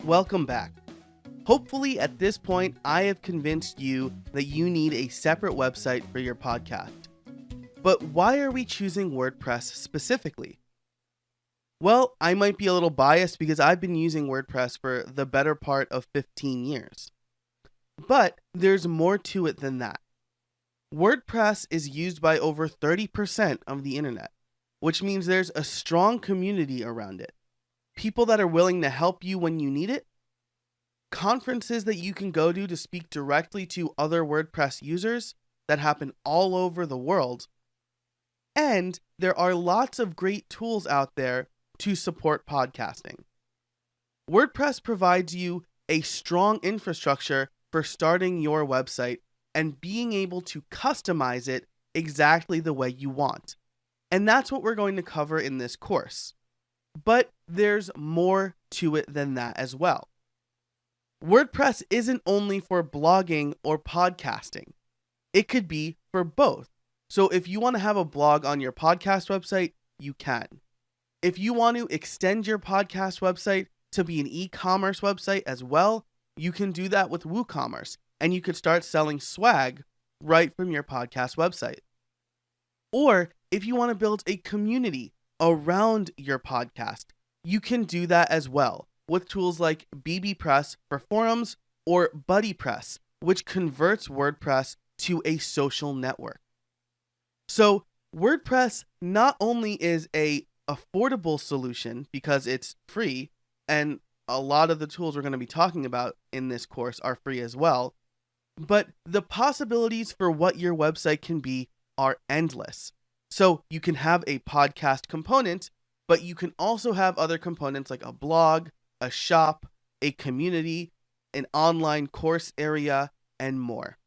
Welcome back. Hopefully at this point, I have convinced you that you need a separate website for your podcast. But why are we choosing WordPress specifically? Well, I might be a little biased because I've been using WordPress for the better part of 15 years. But there's more to it than that. WordPress is used by over 30% of the internet, which means there's a strong community around it. People that are willing to help you when you need it, conferences that you can go to speak directly to other WordPress users that happen all over the world, and there are lots of great tools out there to support podcasting. WordPress provides you a strong infrastructure for starting your website and being able to customize it exactly the way you want. And that's what we're going to cover in this course. But there's more to it than that as well. WordPress isn't only for blogging or podcasting. It could be for both. So if you want to have a blog on your podcast website, you can. If you want to extend your podcast website to be an e-commerce website as well, you can do that with WooCommerce, and you could start selling swag right from your podcast website. Or if you want to build a community around your podcast, you can do that as well with tools like bbPress for forums or BuddyPress, which converts WordPress to a social network. So WordPress not only is a affordable solution because it's free, and a lot of the tools we're going to be talking about in this course are free as well, but the possibilities for what your website can be are endless. So you can have a podcast component, but you can also have other components like a blog, a shop, a community, an online course area, and more.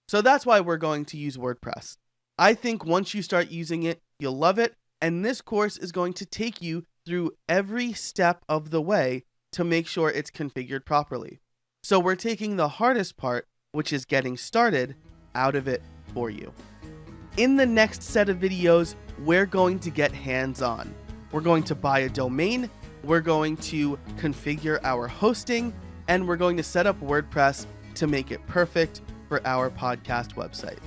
So that's why we're going to use WordPress. I think once you start using it, you'll love it, and this course is going to take you through every step of the way to make sure it's configured properly. So we're taking the hardest part, which is getting started, out of it for you. In the next set of videos, we're going to get hands-on. We're going to buy a domain, we're going to configure our hosting, and we're going to set up WordPress to make it perfect for our podcast website.